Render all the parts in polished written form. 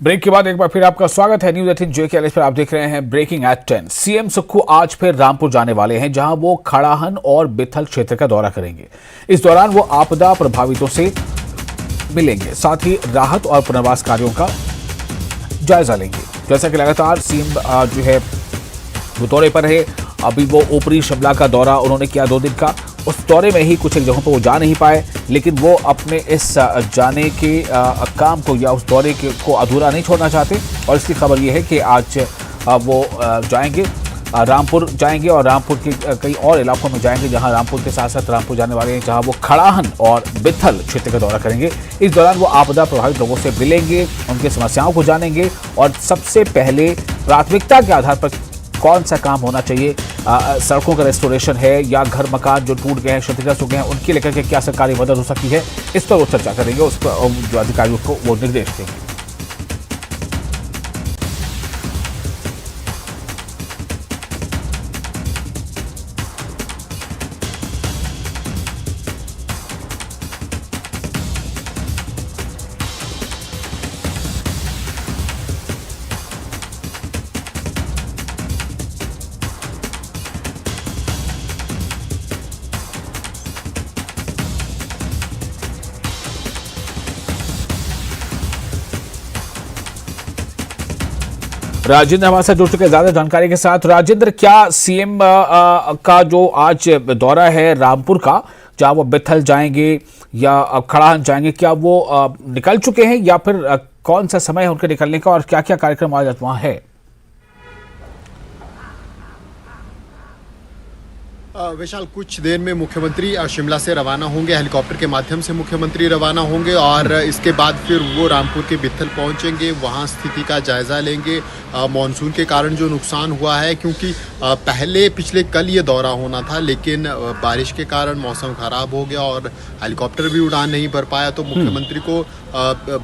Break के बाद एक बार फिर आपका स्वागत है न्यूज 18 JKLS पर। आप देख रहे हैं ब्रेकिंग एट 10। सीएम सुक्खू आज फिर रामपुर जाने वाले हैं, जहां वो खड़ाहन और बिथल क्षेत्र का दौरा करेंगे। इस दौरान वो आपदा प्रभावितों से मिलेंगे, साथ ही राहत और पुनर्वास कार्यों का जायजा लेंगे। जैसा कि लगातार सीएम जो है वो दौरे पर है। अभी वो ऊपरी शिमला का दौरा उन्होंने किया 2 दिन का। उस दौरे में ही कुछ एक जगहों पर वो जा नहीं पाए, लेकिन वो अपने इस जाने के काम को या उस दौरे को अधूरा नहीं छोड़ना चाहते। और इसकी खबर ये है कि आज वो जाएंगे, रामपुर जाएंगे और रामपुर के कई और इलाकों में जाएंगे, जहां रामपुर के साथ साथ रामपुर जाने वाले हैं, जहां वो खड़ाहन और बिथल क्षेत्र का दौरा करेंगे। इस दौरान वो आपदा प्रभावित लोगों से मिलेंगे, उनकी समस्याओं को जानेंगे और सबसे पहले प्राथमिकता के आधार पर कौन सा काम होना चाहिए, सड़कों का रेस्टोरेशन है या घर मकान जो टूट गए हैं, क्षतिग्रस्त हो गए हैं, उनके लेकर के क्या सरकारी मदद हो सकती है, इस पर वो चर्चा करेंगे। उस पर जो अधिकारियों को वो निर्देश देंगे। राजेंद्र हमारे साथ जुड़ चुके हैं ज्यादा जानकारी के साथ। राजेंद्र, क्या सीएम का जो आज दौरा है रामपुर का, जहां वो बिथल जाएंगे या खड़ाहन जाएंगे, क्या वो निकल चुके हैं या फिर कौन सा समय है उनके निकलने का और क्या क्या कार्यक्रम आज वहां है? विशाल, कुछ देर में मुख्यमंत्री शिमला से रवाना होंगे। हेलीकॉप्टर के माध्यम से मुख्यमंत्री रवाना होंगे और इसके बाद फिर वो रामपुर के बिथल पहुंचेंगे, वहां स्थिति का जायजा लेंगे। मॉनसून के कारण जो नुकसान हुआ है, क्योंकि पिछले कल ये दौरा होना था, लेकिन बारिश के कारण मौसम खराब हो गया और हेलीकॉप्टर भी उड़ान नहीं भर पाया, तो मुख्यमंत्री को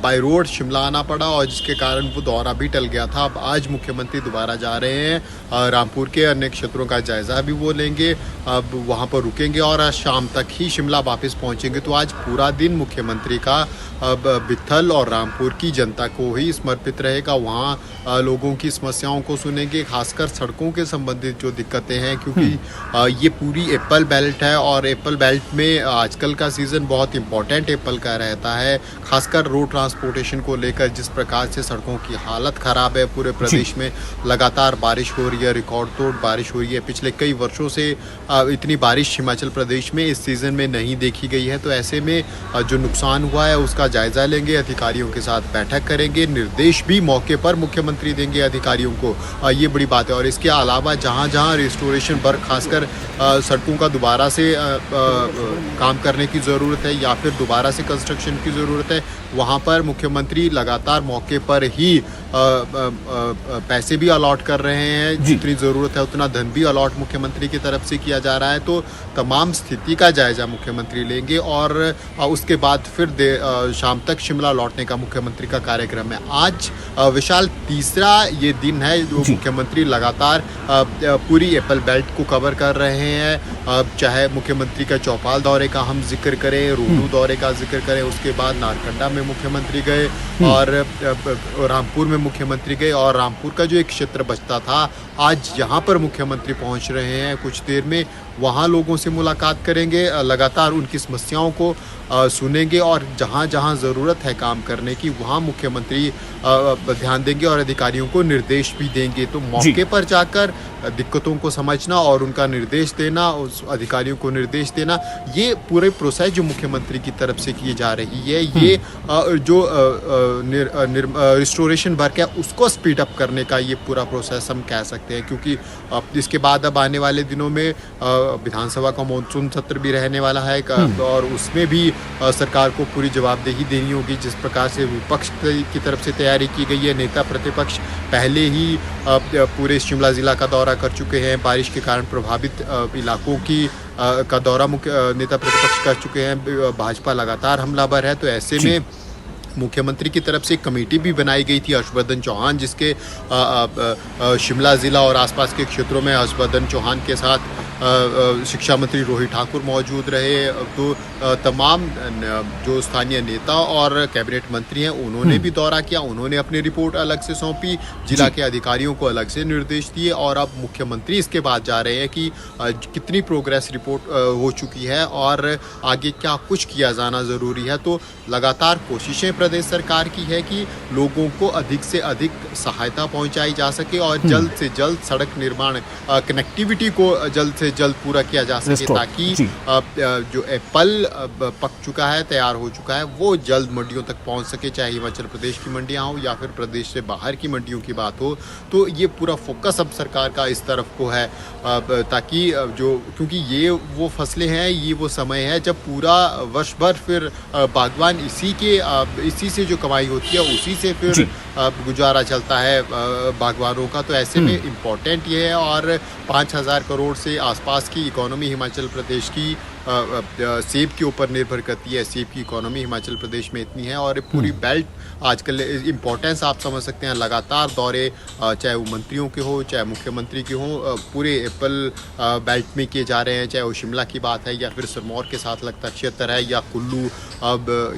बाय रोड शिमला आना पड़ा और जिसके कारण वो दौरा भी टल गया था। अब आज मुख्यमंत्री दोबारा जा रहे हैं, रामपुर के अन्य क्षेत्रों का जायजा भी वो लेंगे, अब वहाँ पर रुकेंगे और आज शाम तक ही शिमला वापस पहुँचेंगे। तो आज पूरा दिन मुख्यमंत्री का बिथल और रामपुर की जनता को ही समर्पित रहेगा। वहाँ लोगों की समस्याओं को सुनेंगे, खासकर सड़कों के संबंधित जो दिक्कतें हैं, क्योंकि ये पूरी एप्पल बेल्ट है और एप्पल बेल्ट में आजकल का सीज़न बहुत इंपॉर्टेंट एप्पल का रहता है, खासकर रोड ट्रांसपोर्टेशन को लेकर। जिस प्रकार से सड़कों की हालत ख़राब है पूरे प्रदेश में, लगातार बारिश हो रही है, रिकॉर्ड तोड़ बारिश हो रही है। पिछले कई वर्षों से इतनी बारिश हिमाचल प्रदेश में इस सीज़न में नहीं देखी गई है। तो ऐसे में जो नुकसान हुआ है उसका जायजा लेंगे, अधिकारियों के साथ बैठक करेंगे, निर्देश भी मौके पर मुख्यमंत्री देंगे अधिकारियों को। ये बड़ी बात है। और इसके अलावा जहाँ जहाँ रेस्टोरेशन वर्क, खासकर सड़कों का दोबारा से काम करने की ज़रूरत है या फिर दोबारा से कंस्ट्रक्शन की ज़रूरत है, वहाँ पर मुख्यमंत्री लगातार मौके पर ही पैसे भी अलॉट कर रहे हैं। जितनी ज़रूरत है उतना धन भी अलॉट मुख्यमंत्री की तरफ से किया जा रहा है। तो तमाम स्थिति का जायजा मुख्यमंत्री लेंगे और उसके बाद फिर शाम तक शिमला लौटने का मुख्यमंत्री का कार्यक्रम है। आज विशाल तीसरा ये दिन है जो मुख्यमंत्री लगातार पूरी एप्पल बेल्ट को कवर कर रहे हैं। चाहे मुख्यमंत्री का चौपाल दौरे का हम जिक्र करें, रोहडू दौरे का जिक्र करें, उसके बाद नारकंडा में मुख्यमंत्री गए और रामपुर में मुख्यमंत्री गए और रामपुर का जो एक क्षेत्र बचता था, आज यहाँ पर मुख्यमंत्री पहुँच रहे हैं। कुछ देर में वहाँ लोगों से मुलाकात करेंगे, लगातार उनकी समस्याओं को सुनेंगे और जहाँ जहाँ ज़रूरत है काम करने की वहाँ मुख्यमंत्री ध्यान देंगे और अधिकारियों को निर्देश भी देंगे। तो मौके पर जाकर दिक्कतों को समझना और उनका निर्देश देना, उस अधिकारियों को निर्देश देना, ये पूरे प्रोसेस जो मुख्यमंत्री की तरफ से की जा रही है, ये जो रिस्टोरेशन वर्क है उसको स्पीड अप करने का ये पूरा प्रोसेस हम कह सकते हैं। क्योंकि इसके बाद अब आने वाले दिनों में विधानसभा का मॉनसून सत्र भी रहने वाला है और उसमें भी सरकार को पूरी जवाबदेही देनी होगी। जिस प्रकार से विपक्ष की तरफ से तैयारी की गई है, नेता प्रतिपक्ष पहले ही पूरे शिमला ज़िला का दौरा कर चुके हैं, बारिश के कारण प्रभावित इलाकों की का दौरा नेता प्रतिपक्ष कर चुके हैं, भाजपा लगातार हमलावर है। तो ऐसे में मुख्यमंत्री की तरफ से एक कमेटी भी बनाई गई थी, हर्षवर्धन चौहान, जिसके शिमला ज़िला और आसपास के क्षेत्रों में हर्षवर्धन चौहान के साथ शिक्षा मंत्री रोहित ठाकुर मौजूद रहे, तो तमाम जो स्थानीय नेता और कैबिनेट मंत्री हैं उन्होंने भी दौरा किया, उन्होंने अपनी रिपोर्ट अलग से सौंपी, जिला के अधिकारियों को अलग से निर्देश दिए और अब मुख्यमंत्री इसके बाद जा रहे हैं कि कितनी प्रोग्रेस रिपोर्ट हो चुकी है और आगे क्या कुछ किया जाना ज़रूरी है। तो लगातार कोशिशें प्रदेश सरकार की है कि लोगों को अधिक से अधिक सहायता पहुंचाई जा सके और जल्द से जल्द सड़क निर्माण, कनेक्टिविटी को जल्द से जल्द पूरा किया जा सके, ताकि जो एप्पल पक चुका है, तैयार हो चुका है, वो जल्द मंडियों तक पहुंच सके, चाहे हिमाचल प्रदेश की मंडियां हो या फिर प्रदेश से बाहर की मंडियों की बात हो। तो ये पूरा फोकस अब सरकार का इस तरफ को है, ताकि क्योंकि ये वो फसलें हैं, ये वो समय है जब पूरा वर्ष भर फिर बागवान इसी से जो कमाई होती है उसी से फिर गुजारा चलता है बागवानों का। तो ऐसे में इम्पोर्टेंट ये है और 5,000 करोड़ से आसपास की इकोनॉमी हिमाचल प्रदेश की सेब के ऊपर निर्भर करती है। सेब की इकोनॉमी हिमाचल प्रदेश में इतनी है और पूरी बेल्ट आजकल इम्पोर्टेंस आप समझ सकते हैं। लगातार दौरे चाहे वो मंत्रियों के हो चाहे मुख्यमंत्री के हो, पूरे एप्पल बेल्ट में किए जा रहे हैं, चाहे वो शिमला की बात है या फिर सिरमौर के साथ लगता क्षेत्र है या कुल्लू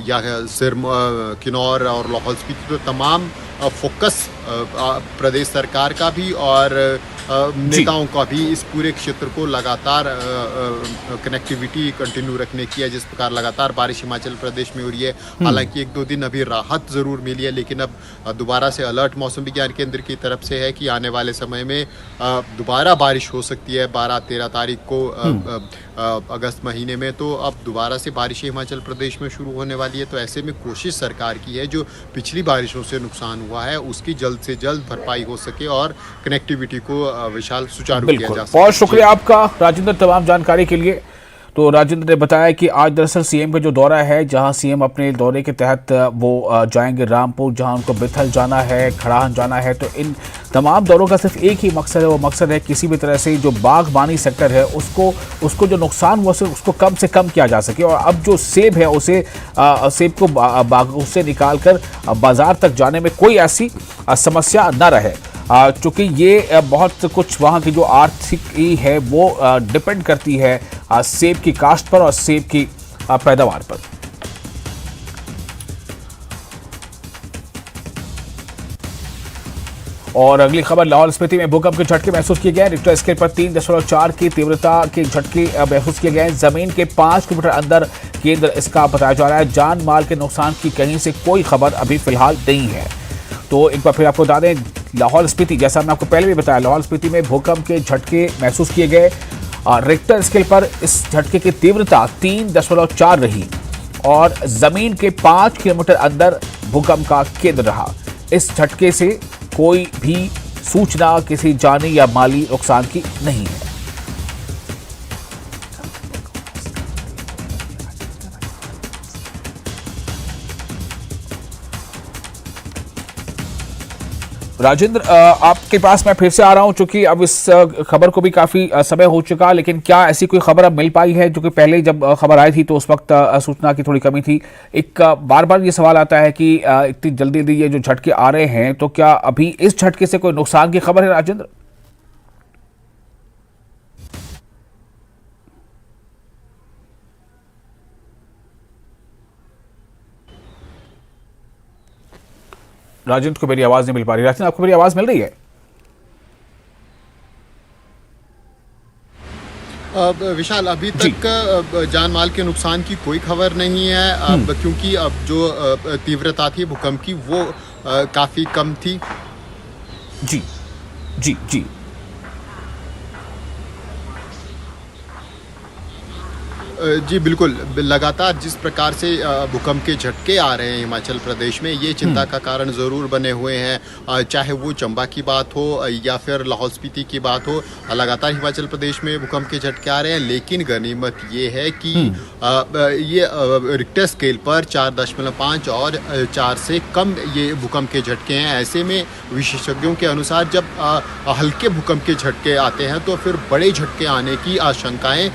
या किन्नौर और लाहौल स्पीति। तो तमाम फोकस प्रदेश सरकार का भी और नेताओं का भी इस पूरे क्षेत्र को लगातार कनेक्टिविटी कंटिन्यू रखने की है। जिस प्रकार लगातार बारिश हिमाचल प्रदेश में हो रही है, हालांकि 1-2 दिन अभी राहत ज़रूर मिली है, लेकिन अब दोबारा से अलर्ट मौसम विज्ञान केंद्र की तरफ से है कि आने वाले समय में दोबारा बारिश हो सकती है 12-13 तारीख को अगस्त महीने में। तो अब दोबारा से बारिशें हिमाचल प्रदेश में शुरू होने वाली है। तो ऐसे में कोशिश सरकार की है जो पिछली बारिशों से नुकसान हुआ है उसकी जल्द से जल्द भरपाई हो सके और कनेक्टिविटी को विशाल सुचारू किया जा सके। बहुत शुक्रिया आपका राजेंद्र तमाम जानकारी के लिए। तो राजेंद्र ने बताया कि आज दरअसल सीएम का जो दौरा है, जहां सीएम अपने दौरे के तहत वो जाएंगे रामपुर, जहां उनको बिथल जाना है, खड़ाहन जाना है। तो इन तमाम दौरों का सिर्फ एक ही मकसद है, वो मकसद है किसी भी तरह से जो बागबानी सेक्टर है उसको जो नुकसान हुआ उसको कम से कम किया जा सके। और अब जो सेब है उसे सेब को बागों से निकाल कर बाजार तक जाने में कोई ऐसी समस्या न रहे, चूँकि ये बहुत कुछ वहाँ की जो आर्थिकी है वो डिपेंड करती है सेब की काश्त पर और सेब की पैदावार पर। और अगली खबर, लाहौल स्पीति में भूकंप के झटके महसूस किए गए। रिक्टर स्केल पर 3.4 की तीव्रता के झटके महसूस किए गए। जमीन के 5 किलोमीटर अंदर केंद्र इसका बताया जा रहा है। जान माल के नुकसान की कहीं से कोई खबर अभी फिलहाल नहीं है। तो एक बार फिर आपको बता दें, लाहौल स्पीति, जैसा मैंने आपको पहले भी बताया, लाहौल स्पीति में भूकंप के झटके महसूस किए गए। रिक्टर स्केल पर इस झटके की तीव्रता 3.4 रही और जमीन के 5 किलोमीटर अंदर भूकंप का केंद्र रहा। इस झटके से कोई भी सूचना किसी जानी या माली नुकसान की नहीं है। राजेंद्र, आपके पास मैं फिर से आ रहा हूं, चूंकि अब इस खबर को भी काफी समय हो चुका, लेकिन क्या ऐसी कोई खबर अब मिल पाई है? जो कि पहले जब खबर आई थी तो उस वक्त सूचना की थोड़ी कमी थी। एक बार बार ये सवाल आता है कि इतनी जल्दी ये जो झटके आ रहे हैं, तो क्या अभी इस झटके से कोई नुकसान की खबर है राजेंद्र? राजेंद्र को मेरी आवाज नहीं मिल पा रही। राजेंद्र, आपको मेरी आवाज मिल रही है? विशाल, अभी तक जान माल के नुकसान की कोई खबर नहीं है, क्योंकि अब जो तीव्रता थी भूकंप की वो काफी कम थी। जी जी जी जी बिल्कुल, लगातार जिस प्रकार से भूकंप के झटके आ रहे हैं हिमाचल प्रदेश में, ये चिंता का कारण ज़रूर बने हुए हैं। चाहे वो चंबा की बात हो या फिर लाहौल स्पीति की बात हो, लगातार हिमाचल प्रदेश में भूकंप के झटके आ रहे हैं। लेकिन गनीमत ये है कि ये रिक्टर स्केल पर 4.5 और 4 से कम ये भूकंप के झटके हैं। ऐसे में विशेषज्ञों के अनुसार जब हल्के भूकंप के झटके आते हैं तो फिर बड़े झटके आने की आशंकाएँ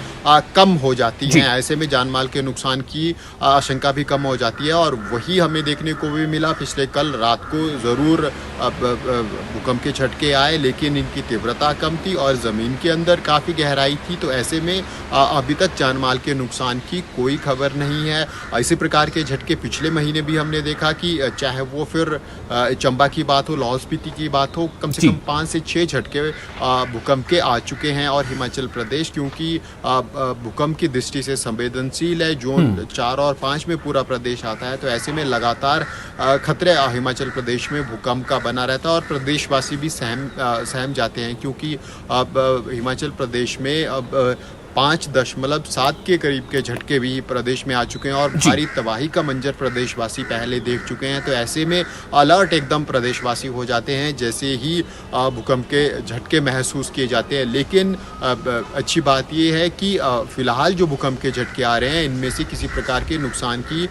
कम हो जाती हैं। ऐसे में जान माल के नुकसान की आशंका भी कम हो जाती है और वही हमें देखने को भी मिला। पिछले कल रात को ज़रूर भूकंप के झटके आए, लेकिन इनकी तीव्रता कम थी और ज़मीन के अंदर काफ़ी गहराई थी। तो ऐसे में अभी तक जान माल के नुकसान की कोई खबर नहीं है। इसी प्रकार के झटके पिछले महीने भी हमने देखा कि चाहे वो फिर चंबा की बात हो, लाहौल स्पीति की बात हो, कम से कम 5 से 6 झटके भूकंप के आ चुके हैं। और हिमाचल प्रदेश क्योंकि भूकंप की दृष्टि से संवेदनशील है, जोन 4 और 5 में पूरा प्रदेश आता है, तो ऐसे में लगातार खतरे हिमाचल प्रदेश में भूकंप का बना रहता है और प्रदेशवासी भी सहम जाते हैं, क्योंकि अब हिमाचल प्रदेश में अब 5.7 के करीब के झटके भी प्रदेश में आ चुके हैं और भारी तबाही का मंजर प्रदेशवासी पहले देख चुके हैं। तो ऐसे में अलर्ट एकदम प्रदेशवासी हो जाते हैं जैसे ही भूकंप के झटके महसूस किए जाते हैं। लेकिन अच्छी बात ये है कि फिलहाल जो भूकंप के झटके आ रहे हैं, इनमें से किसी प्रकार के नुकसान की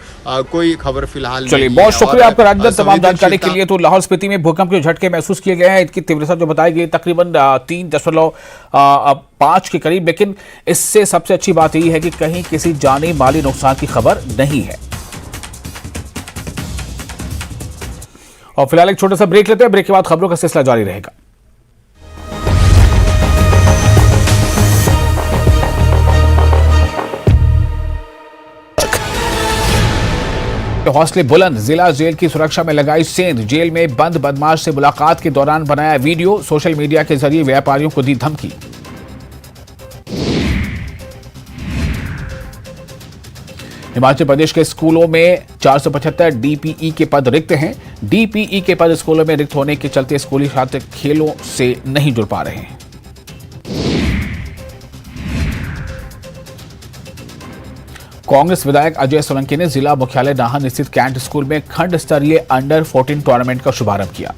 कोई खबर फिलहाल चलिए, बहुत शुक्रिया आपका राजदर तमाम जानकारी के लिए। तो लाहौल स्पीति में भूकंप के झटके महसूस किए गए हैं, इनकी तीव्रता जो बताई गई तकरीबन 3.5 के करीब, लेकिन इससे सबसे अच्छी बात यही है कि कहीं किसी जानी माली नुकसान की खबर नहीं है। और फिलहाल एक छोटा सा ब्रेक लेते हैं, ब्रेक के बाद खबरों का सिलसिला जारी रहेगा। हौसले बुलंद, जिला जेल की सुरक्षा में लगाई सेंध, जेल में बंद बदमाश से मुलाकात के दौरान बनाया वीडियो, सोशल मीडिया के जरिए व्यापारियों को दी धमकी। हिमाचल प्रदेश के स्कूलों में 475 डीपीई के पद रिक्त हैं। डीपीई के पद स्कूलों में रिक्त होने के चलते स्कूली छात्र खेलों से नहीं जुड़ पा रहे हैं। कांग्रेस विधायक अजय सोलंकी ने जिला मुख्यालय नाहन स्थित कैंट स्कूल में खंड स्तरीय अंडर 14 टूर्नामेंट का शुभारंभ किया।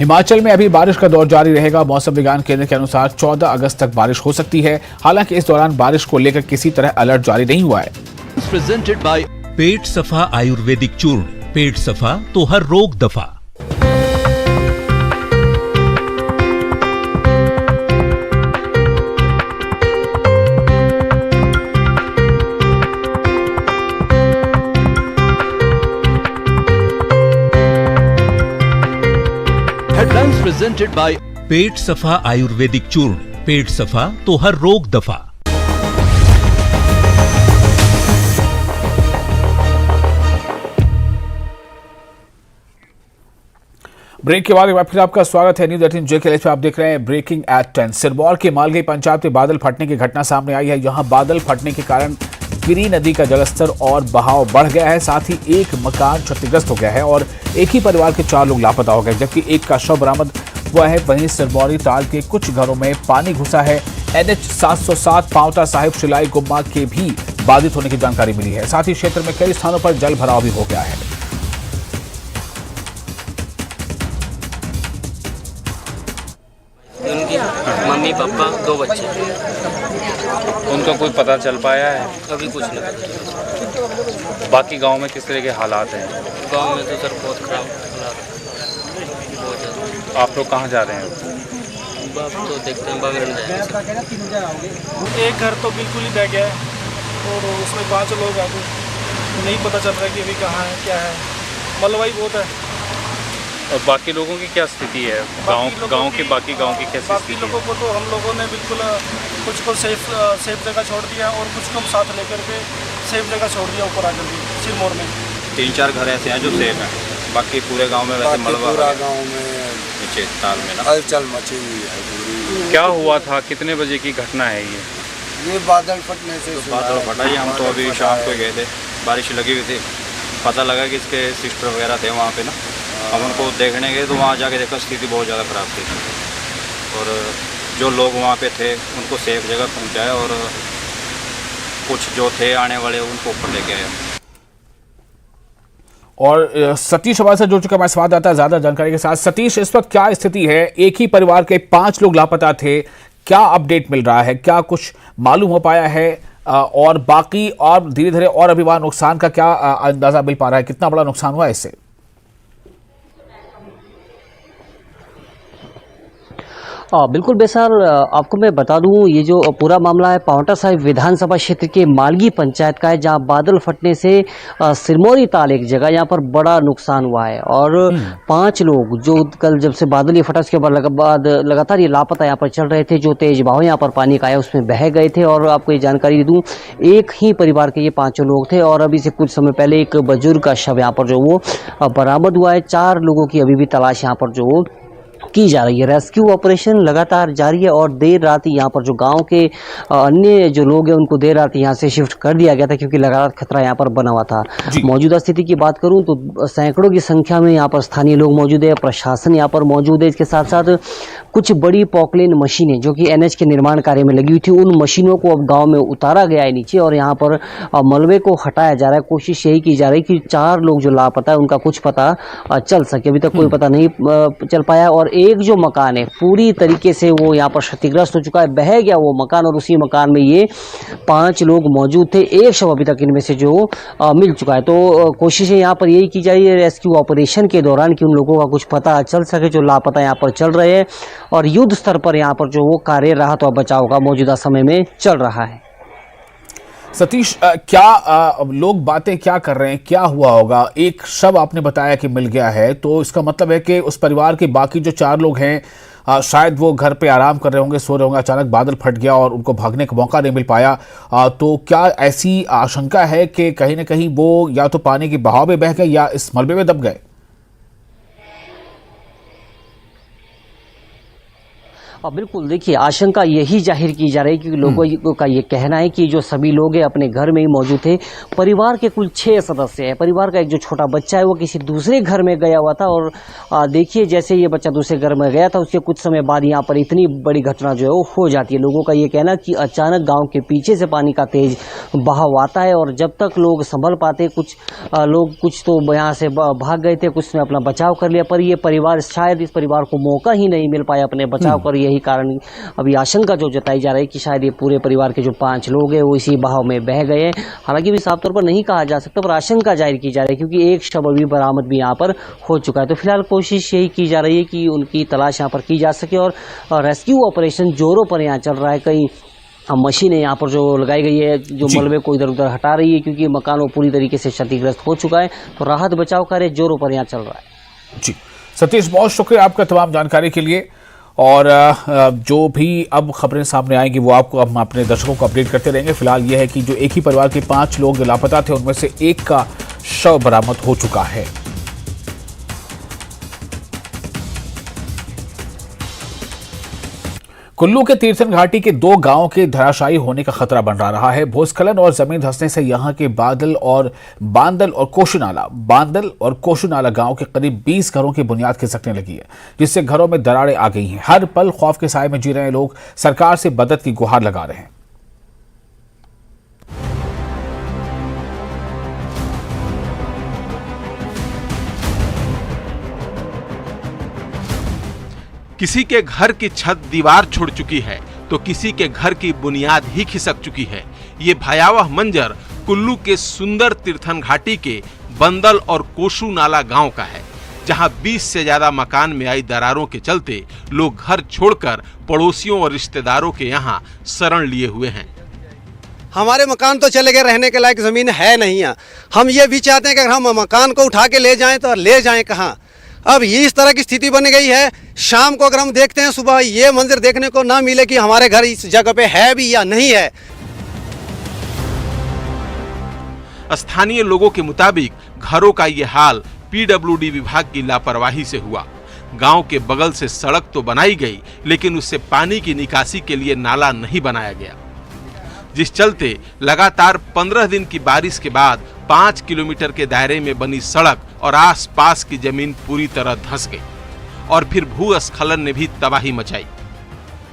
हिमाचल में अभी बारिश का दौर जारी रहेगा। मौसम विज्ञान केंद्र के अनुसार 14 अगस्त तक बारिश हो सकती है। हालांकि इस दौरान बारिश को लेकर किसी तरह अलर्ट जारी नहीं हुआ है। प्रेजेंटेड बाय पेट सफा आयुर्वेदिक चूर्ण, पेट सफा तो हर रोग दफा। हेडलाइंस प्रेजेंटेड बाय पेट सफा आयुर्वेदिक चूर्ण, पेट सफा तो हर रोग दफा। ब्रेक के बाद एक बार फिर आपका स्वागत है न्यूज 18 JKLH पे। आप देख रहे हैं ब्रेकिंग एट 10। सिरमौर के मालगई पंचायत में बादल फटने की घटना सामने आई है। यहां बादल फटने के कारण गिरी नदी का जलस्तर और बहाव बढ़ गया है। साथ ही एक मकान क्षतिग्रस्त हो गया है और एक ही परिवार के 4 लोग लापता हो गए, जबकि एक का शव बरामद हुआ है। वहीं सिरमौरी ताल के कुछ घरों में पानी घुसा है। NH 707 पांवटा साहिब शिलाई गुम्मा के भी बाधित होने की जानकारी मिली है। साथ ही क्षेत्र में कई स्थानों पर जल भराव भी हो गया है। उनकी मम्मी पापा 2 बच्चे, उनका कोई पता चल पाया है? अभी कुछ नहीं पता। बाकी गांव में किस तरह के हालात हैं? गांव में तो सर बहुत खराब हालात, बहुत ज़्यादा। आप लोग कहाँ जा रहे हैं? बाप तो देखते हैं बगल में जाएंगे। एक घर तो बिल्कुल ही बह गया है और उसमें 5 लोग आ गए, नहीं पता चल रहा कि अभी कहाँ है क्या है, मलबाई बहुत है। और बाकी लोगों की क्या स्थिति है? गांव के बाकी गांव की कैसी बाकी स्थिति लोगों है? को तो हम लोगों ने बिल्कुल कुछ को सेफ जगह छोड़ दिया और कुछ को साथ लेकर के सेफ जगह छोड़ दिया ऊपर आकर के सिरमौर में। 3-4 घर ऐसे हैं जो सेफ हैं, बाकी पूरे गांव में वैसे मलबा पूरा गांव में नीचे ताल में ना हलचल मची हुई है पूरी। क्या हुआ था? कितने बजे की घटना है ये बादल फटने से बादल फटा ही। हम तो अभी शाम को गए थे, बारिश लगी हुई थी, पता लगा कि इसके सिस्टर वगैरह थे वहाँ पे ना। हम उनको देखने गए तो वहाँ जाके देखा स्थिति बहुत ज़्यादा ख़राब थी और जो लोग वहाँ पे थे उनको सेफ जगह पहुँचाया और कुछ जो थे आने वाले उनको ऊपर लेके आए। और सतीश हमारे साथ जुड़ चुका है संवाददाता ज्यादा जानकारी के साथ। सतीश, इस वक्त क्या स्थिति है? एक ही परिवार के 5 लोग लापता थे, क्या अपडेट मिल रहा है? क्या कुछ मालूम हो पाया है? और बाकी और धीरे धीरे और अभी वहां नुकसान का क्या अंदाजा मिल पा रहा है? कितना बड़ा नुकसान हुआ इससे? बिल्कुल बेसार, आपको मैं बता दूं ये जो पूरा मामला है पांवटा साहिब विधानसभा क्षेत्र के मालगी पंचायत का है, जहां बादल फटने से सिरमौरी ताल एक जगह यहां पर बड़ा नुकसान हुआ है और 5 लोग जो कल जब से बादल ये फटा उसके बाद लगातार ये लापता यहां पर चल रहे थे। जो तेज बहाव यहां पर पानी का आया उसमें बह गए थे और आपको ये जानकारी दूं एक ही परिवार के ये 5 लोग थे और अभी से कुछ समय पहले एक बुजुर्ग का शव यहाँ पर जो वो बरामद हुआ है। 4 लोगों की अभी भी तलाश यहाँ पर जो की जा रही है। रेस्क्यू ऑपरेशन लगातार जारी है और देर रात यहाँ पर जो गांव के अन्य जो लोग हैं उनको देर रात यहाँ से शिफ्ट कर दिया गया था क्योंकि लगातार खतरा यहाँ पर बना हुआ था। मौजूदा स्थिति की बात करूं तो सैकड़ों की संख्या में यहाँ पर स्थानीय लोग मौजूद है, प्रशासन यहाँ पर मौजूद है। इसके साथ साथ कुछ बड़ी पॉकलेन मशीनें जो कि एनएच के निर्माण कार्य में लगी हुई थी उन मशीनों को अब गाँव में उतारा गया है नीचे और यहाँ पर मलबे को हटाया जा रहा है। कोशिश यही की जा रही है कि 4 लोग जो लापता है उनका कुछ पता चल सके। अभी तक कोई पता नहीं चल पाया और एक जो मकान है पूरी तरीके से वो यहाँ पर क्षतिग्रस्त हो चुका है, बह गया वो मकान और उसी मकान में ये 5 लोग मौजूद थे। एक शव अभी तक इनमें से जो मिल चुका है। तो कोशिशें यहाँ पर यही की जा रही है रेस्क्यू ऑपरेशन के दौरान कि उन लोगों का कुछ पता चल सके जो लापता यहाँ पर चल रहे हैं और युद्ध स्तर पर यहाँ पर जो वो कार्य राहत और बचाव का मौजूदा समय में चल रहा है। सतीश, क्या लोग बातें क्या कर रहे हैं, क्या हुआ होगा? एक शव आपने बताया कि मिल गया है, तो इसका मतलब है कि उस परिवार के बाकी जो 4 लोग हैं शायद वो घर पे आराम कर रहे होंगे, सो रहे होंगे, अचानक बादल फट गया और उनको भागने का मौका नहीं मिल पाया। तो क्या ऐसी आशंका है कि कहीं ना कहीं वो या तो पानी के बहाव में बह गए या इस मलबे में दब गए? बिल्कुल, देखिए आशंका यही जाहिर की जा रही है क्योंकि लोगों का ये कहना है कि जो सभी लोग हैं अपने घर में ही मौजूद थे। परिवार के कुल 6 सदस्य हैं। परिवार का एक जो छोटा बच्चा है वो किसी दूसरे घर में गया हुआ था और देखिए जैसे ये बच्चा दूसरे घर में गया था उसके कुछ समय बाद यहाँ पर इतनी बड़ी घटना जो है वो हो जाती है। लोगों का ये कहना कि अचानक गाँव के पीछे से पानी का तेज बहाव आता है और जब तक लोग संभल पाते कुछ लोग कुछ तो यहाँ से भाग गए थे, कुछ ने अपना बचाव कर लिया, पर ये परिवार शायद इस परिवार को मौका ही नहीं मिल पाया अपने बचाव कर। यही कारण अभी आशंका जो जताई जा रही है कि शायद ये पूरे परिवार के जो 5 लोग हैं वो इसी बहाव में बह गए हैं। हालांकि भी साफ तौर पर नहीं कहा जा सकता पर आशंका जाहिर की जा रही है क्योंकि एक शव अभी बरामद भी यहाँ पर हो चुका है। तो फिलहाल कोशिश यही की जा रही है कि उनकी तलाश यहाँ पर की जा सके और रेस्क्यू ऑपरेशन जोरों पर यहाँ चल रहा है। कई मशीनें यहाँ पर जो लगाई गई है जो मलबे को इधर उधर हटा रही है क्योंकि मकान वो पूरी तरीके से क्षतिग्रस्त हो चुका है। तो राहत बचाव कार्य जोरों पर यहाँ चल रहा है। जी सतीश, बहुत शुक्रिया आपका तमाम जानकारी के लिए और जो भी अब खबरें सामने आएंगी वो आपको हम अपने दर्शकों को अपडेट करते रहेंगे। फिलहाल यह है कि जो एक ही परिवार के 5 लोग लापता थे उनमें से एक का शव बरामद हो चुका है। कुल्लू के तीर्थन घाटी के 2 गांवों के धराशायी होने का खतरा मंडरा रहा है। भूस्खलन और जमीन धंसने से यहां के बांदल और कोशुनाला गांव के करीब 20 घरों की बुनियाद खिसकने लगी है, जिससे घरों में दरारें आ गई हैं। हर पल खौफ के साए में जी रहे लोग सरकार से मदद की गुहार लगा रहे हैं। किसी के घर की छत दीवार छोड़ चुकी है तो किसी के घर की बुनियाद ही खिसक चुकी है। ये भयावह मंजर कुल्लू के सुंदर तीर्थन घाटी के बंदल और कोशु नाला गांव का है, जहां 20 से ज्यादा मकान में आई दरारों के चलते लोग घर छोड़कर पड़ोसियों और रिश्तेदारों के यहां शरण लिए हुए हैं। हमारे मकान तो चले गए, रहने के लायक जमीन है नहीं है। हम ये भी चाहते हैं कि अगर हम मकान को उठा के ले जाएं तो ले जाएं कहाँ। अब ये इस तरह की स्थिति बन गई है, शाम को अगर हम देखते हैं सुबह ये मंजर देखने को ना मिले कि हमारे घर इस जगह पे है भी या नहीं है। स्थानीय लोगों के मुताबिक घरों का ये हाल पीडब्ल्यूडी विभाग की लापरवाही से हुआ। गांव के बगल से सड़क तो बनाई गई लेकिन उससे पानी की निकासी के लिए नाला नहीं बनाया गया, जिस चलते लगातार 15 दिन की बारिश के बाद 5 किलोमीटर के दायरे में बनी सड़क और आसपास की जमीन पूरी तरह धंस गई और फिर भूस्खलन ने भी तबाही मचाई।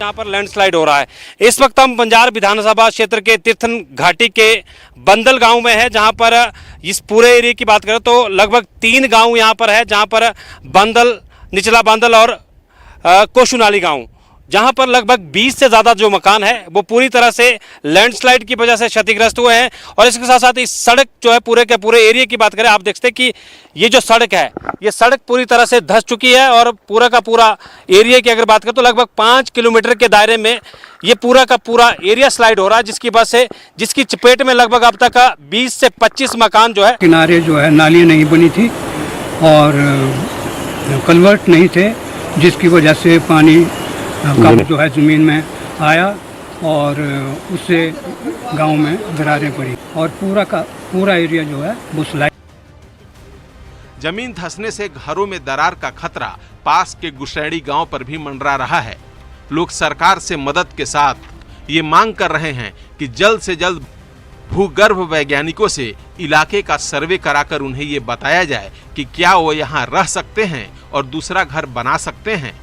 यहाँ पर लैंडस्लाइड हो रहा है। इस वक्त हम बंजार विधानसभा क्षेत्र के तीर्थन घाटी के बंदल गांव में है, जहां पर इस पूरे एरिया की बात करें तो लगभग 3 गांव यहाँ पर है, जहां पर बंदल, निचला बंदल और कोशुनाली गांव जहां पर लगभग 20 से ज़्यादा जो मकान है वो पूरी तरह से लैंडस्लाइड की वजह से क्षतिग्रस्त हुए हैं। और इसके साथ साथ इस सड़क जो है पूरे के पूरे एरिया की बात करें, आप देखते हैं कि ये जो सड़क है ये सड़क पूरी तरह से धंस चुकी है और पूरा का पूरा एरिया की अगर बात करें तो लगभग 5 किलोमीटर के दायरे में ये पूरा का पूरा एरिया स्लाइड हो रहा है, जिसकी वजह से जिसकी चपेट में लगभग अब तक 20 से 25 मकान जो है। किनारे जो है नालियाँ नहीं बनी थी और कलवर्ट नहीं थे, जिसकी वजह से पानी कम जो है ज़मीन में आया और उससे गांव में दरारें पड़ी और पूरा का पूरा एरिया जो है वो स्लाइड। जमीन धंसने से घरों में दरार का खतरा पास के गुशैड़ी गांव पर भी मंडरा रहा है। लोग सरकार से मदद के साथ ये मांग कर रहे हैं कि जल्द से जल्द भूगर्भ वैज्ञानिकों से इलाके का सर्वे कराकर उन्हें ये बताया जाए कि क्या वो यहाँ रह सकते हैं और दूसरा घर बना सकते हैं।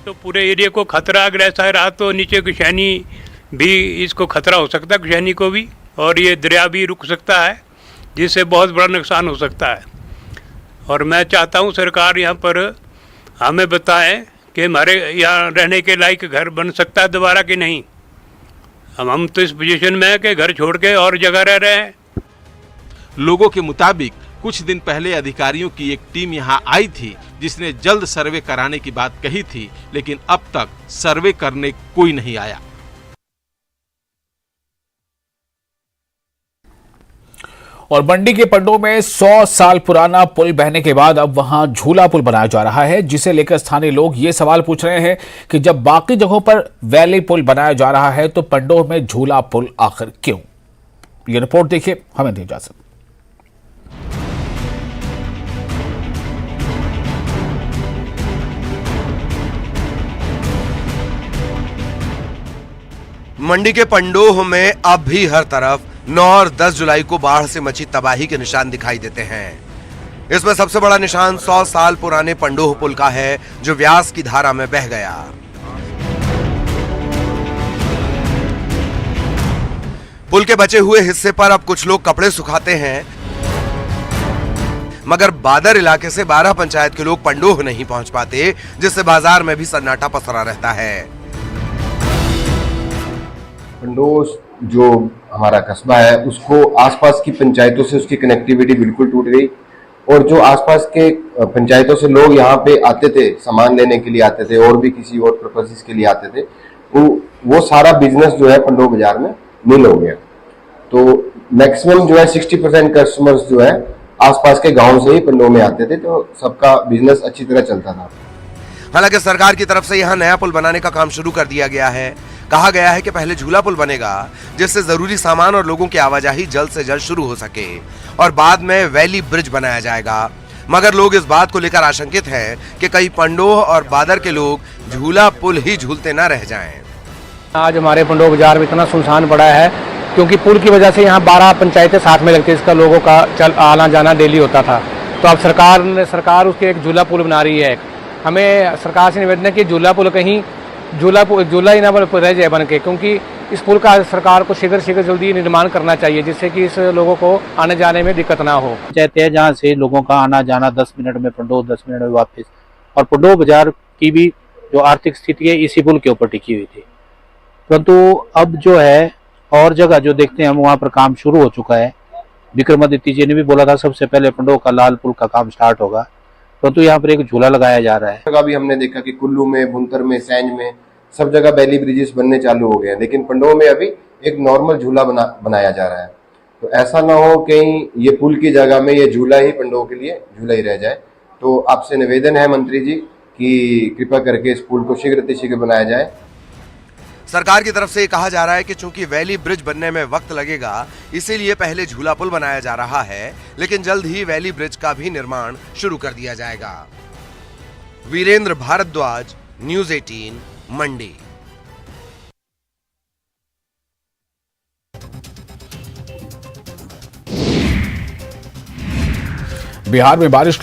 तो पूरे एरिया को खतरा अगर ऐसा रहा तो नीचे गुशैनी भी इसको खतरा हो सकता है, गुशैनी को भी, और ये दरिया भी रुक सकता है, जिससे बहुत बड़ा नुकसान हो सकता है। और मैं चाहता हूँ सरकार यहाँ पर हमें बताएं कि हमारे यहाँ रहने के लायक घर बन सकता है दोबारा कि नहीं। हम तो इस पोजीशन में है कि घर छोड़ के और जगह रह रहे हैं। लोगों के मुताबिक कुछ दिन पहले अधिकारियों की एक टीम यहां आई थी जिसने जल्द सर्वे कराने की बात कही थी, लेकिन अब तक सर्वे करने कोई नहीं आया। और मंडी के पंडों में 100 साल पुराना पुल बहने के बाद अब वहां झूला पुल बनाया जा रहा है, जिसे लेकर स्थानीय लोग ये सवाल पूछ रहे हैं कि जब बाकी जगहों पर वैली पुल बनाया जा रहा है तो पंडों में झूला पुल आखिर क्यों। ये रिपोर्ट देखिए, हमें दी इजाजत। मंडी के पंडोह में अब भी हर तरफ 9 और 10 जुलाई को बाढ़ से मची तबाही के निशान दिखाई देते हैं। इसमें सबसे बड़ा निशान 100 साल पुराने पंडोह पुल का है, जो व्यास की धारा में बह गया। पुल के बचे हुए हिस्से पर अब कुछ लोग कपड़े सुखाते हैं, मगर बादर इलाके से 12 पंचायत के लोग पंडोह नहीं पहुंच पाते, जिससे बाजार में भी सन्नाटा पसरा रहता है। पंडोह जो हमारा कस्बा है उसको आसपास की पंचायतों से उसकी कनेक्टिविटी बिल्कुल टूट गई, और जो आसपास के पंचायतों से लोग यहाँ पे आते थे, सामान लेने के लिए आते थे और भी किसी और पर्पसेस के लिए आते थे, वो सारा बिजनेस जो है पंडोह बाजार में नील हो गया। तो मैक्सिमम जो है 60% कस्टमर्स जो है आसपास के गाँव से ही पंडोह में आते थे, तो सबका बिजनेस अच्छी तरह चलता था। हालांकि सरकार की तरफ से यहाँ नया पुल बनाने का काम शुरू कर दिया गया है। कहा गया है कि पहले झूला पुल बनेगा, जिससे जरूरी सामान और लोगों की आवाजाही जल्द से जल्द शुरू हो सके, और बाद में वैली ब्रिज बनाया जाएगा। मगर लोग इस बात को लेकर आशंकित हैं कि कई पंडोह और बादर के लोग झूला पुल ही झूलते न रह जाएं। आज हमारे पंडोह बाजार में इतना सुनसान पड़ा है क्योंकि पुल की वजह से यहाँ 12 पंचायतें साथ में लगती है, इसका लोगों का आना जाना डेली होता था। तो अब सरकार उसके एक झूला पुल बना रही है। हमें सरकार से निवेदन है कि झूला पुल कहीं झूला ही ना रह जाए बन के, क्योंकि इस पुल का सरकार को शीघ्र जल्दी निर्माण करना चाहिए, जिससे कि इस लोगों को आने जाने में दिक्कत ना हो। चाहते हैं जहाँ से लोगों का आना जाना 10 मिनट में पंडोह, 10 मिनट में वापस। और पंडोह बाजार की भी जो आर्थिक स्थिति है इसी पुल के ऊपर टिकी हुई थी, परंतु अब जो है और जगह जो देखते हैं हम वहाँ पर काम शुरू हो चुका है। विक्रमादित्य जी ने भी बोला था सबसे पहले पंडोह का लाल पुल का काम स्टार्ट होगा, परंतु यहाँ पर एक झूला लगाया जा रहा है। अभी हमने देखा कि कुल्लू में, बुंतर में, सैंज में सब जगह वैली ब्रिजेस बनने चालू हो गए हैं, लेकिन पंडोह में अभी एक नॉर्मल झूला बनाया जा रहा है। तो ऐसा ना हो कहीं ये पुल की जगह में ये झूला ही पंडोह के लिए झूला ही रह जाए। तो आपसे निवेदन है मंत्री जी कि कृपा करके इस पुल को शीघ्र बनाया जाए। सरकार की तरफ से ये कहा जा रहा है कि चूंकि वैली ब्रिज बनने में वक्त लगेगा, इसीलिए पहले झूला पुल बनाया जा रहा है, लेकिन जल्द ही वैली ब्रिज का भी निर्माण शुरू कर दिया जाएगा। वीरेंद्र भारद्वाज, न्यूज़ 18 मंडी। बिहार में बारिश